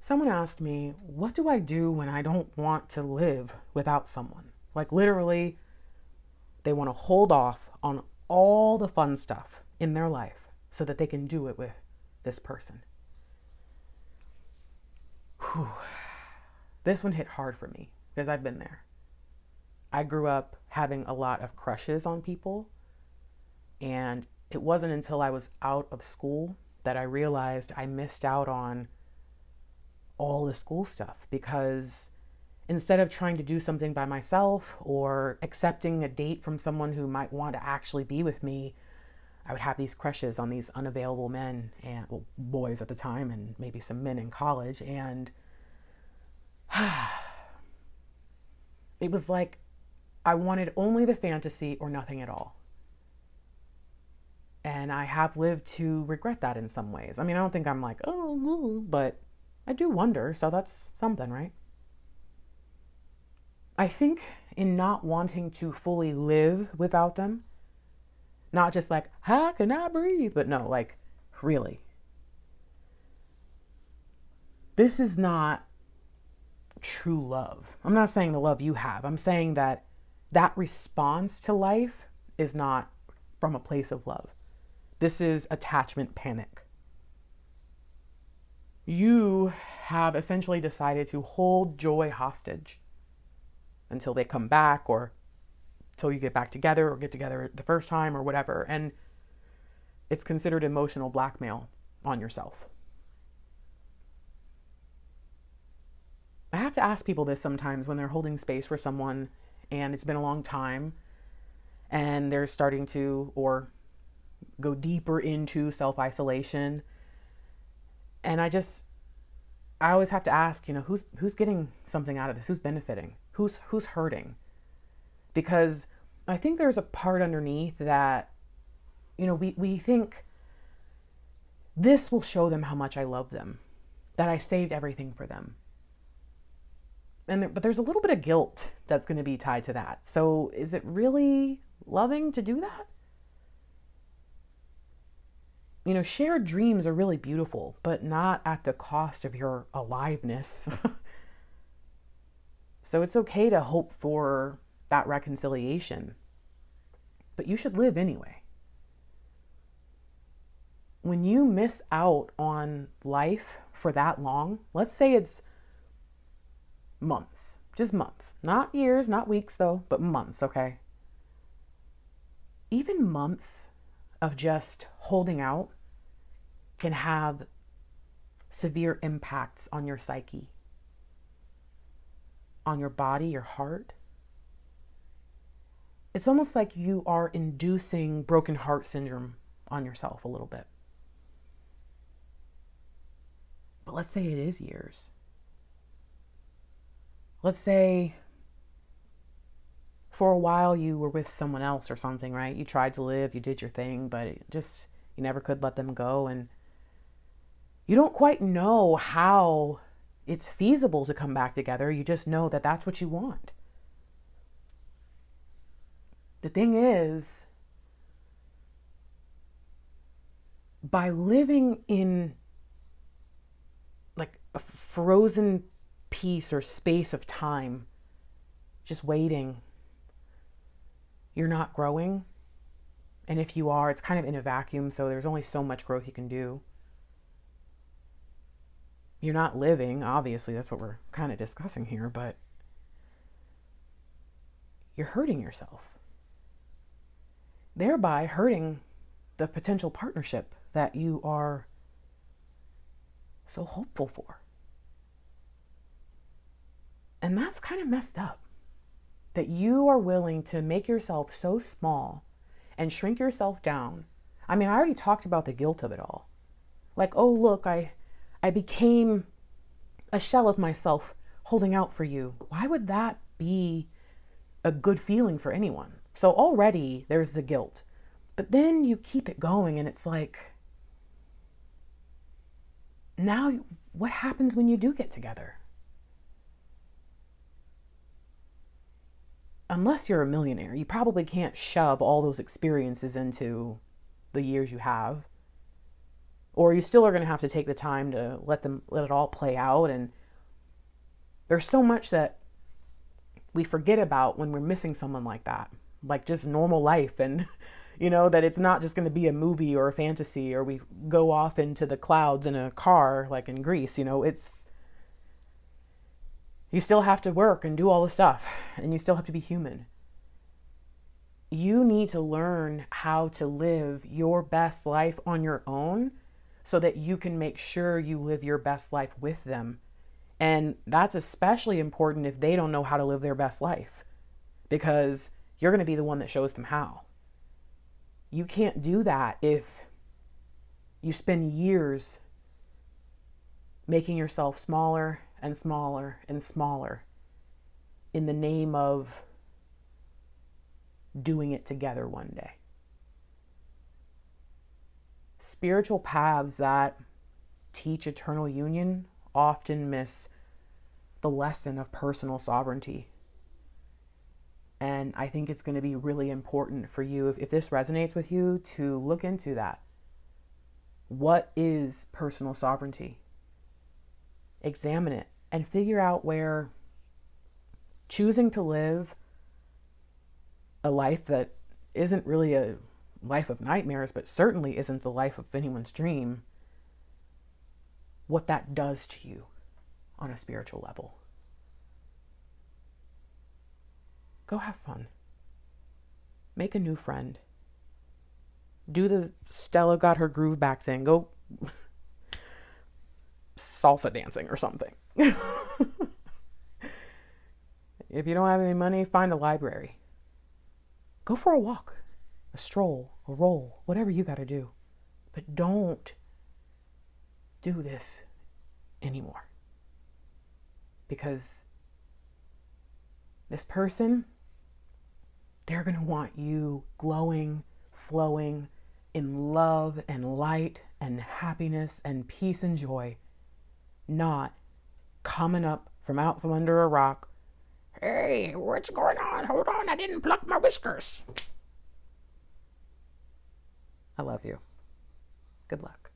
Someone asked me, what do I do when I don't want to live without someone? Like literally, they want to hold off on all the fun stuff in their life so that they can do it with this person. Whew. This one hit hard for me because I've been there. I grew up having a lot of crushes on people, and it wasn't until I was out of school that I realized I missed out on all the school stuff because instead of trying to do something by myself or accepting a date from someone who might want to actually be with me, I would have these crushes on these unavailable men and well, boys at the time, and maybe some men in college. And it was like I wanted only the fantasy or nothing at all. And I have lived to regret that in some ways. I mean, I don't think I'm like, oh, but I do wonder. So that's something, right? I think in not wanting to fully live without them, not just like, how can I breathe? But no, like, really. This is not true love. I'm not saying the love you have. I'm saying that that response to life is not from a place of love. This is attachment panic. You have essentially decided to hold joy hostage until they come back or until you get back together or get together the first time or whatever. And it's considered emotional blackmail on yourself. I have to ask people this sometimes when they're holding space for someone and it's been a long time and they're starting to or go deeper into self-isolation. And I always have to ask, who's getting something out of this? Who's benefiting? Who's hurting? Because I think there's a part underneath that, we think this will show them how much I love them, that I saved everything for them. But there's a little bit of guilt that's going to be tied to that. So is it really loving to do that? Shared dreams are really beautiful, but not at the cost of your aliveness. So it's okay to hope for that reconciliation, but you should live anyway. When you miss out on life for that long, let's say it's months, just months, not years, not weeks though, but months, okay? Even months of just holding out can have severe impacts on your psyche, on your body, your heart. It's almost like you are inducing broken heart syndrome on yourself a little bit. But let's say it is years. Let's say for a while you were with someone else or something, right? You tried to live, you did your thing, but you never could let them go. And you don't quite know how it's feasible to come back together. You just know that that's what you want. The thing is, by living in like a frozen piece or space of time, just waiting, you're not growing. And if you are, it's kind of in a vacuum, so there's only so much growth you can do. You're not living, obviously, that's what we're kind of discussing here, but you're hurting yourself, thereby hurting the potential partnership that you are so hopeful for. And that's kind of messed up, that you are willing to make yourself so small and shrink yourself down. I mean, I already talked about the guilt of it all. Like, oh, look, I became a shell of myself holding out for you. Why would that be a good feeling for anyone? So already there's the guilt. But then you keep it going and it's like, now what happens when you do get together? Unless you're a millionaire, you probably can't shove all those experiences into the years you have. Or you still are going to have to take the time to let it all play out. And there's so much that we forget about when we're missing someone like that, like just normal life. And that it's not just going to be a movie or a fantasy, or we go off into the clouds in a car like in Greece. It's, you still have to work and do all the stuff, and you still have to be human. You need to learn how to live your best life on your own so that you can make sure you live your best life with them. And that's especially important if they don't know how to live their best life, because you're going to be the one that shows them how. You can't do that if you spend years making yourself smaller and smaller and smaller in the name of doing it together one day. Spiritual paths that teach eternal union often miss the lesson of personal sovereignty. And I think it's going to be really important for you, if this resonates with you, to look into that. What is personal sovereignty? Examine it and figure out where choosing to live a life that isn't really a life of nightmares, but certainly isn't the life of anyone's dream, what that does to you on a spiritual level. Go have fun. Make a new friend. Do the Stella got her groove back thing. Go salsa dancing or something. If you don't have any money, find a library. Go for a walk, a stroll, a roll, whatever you got to do. But don't do this anymore. Because this person, they're going to want you glowing, flowing in love and light and happiness and peace and joy, not coming up from out from under a rock. Hey, what's going on? Hold on, I didn't pluck my whiskers. I love you. Good luck.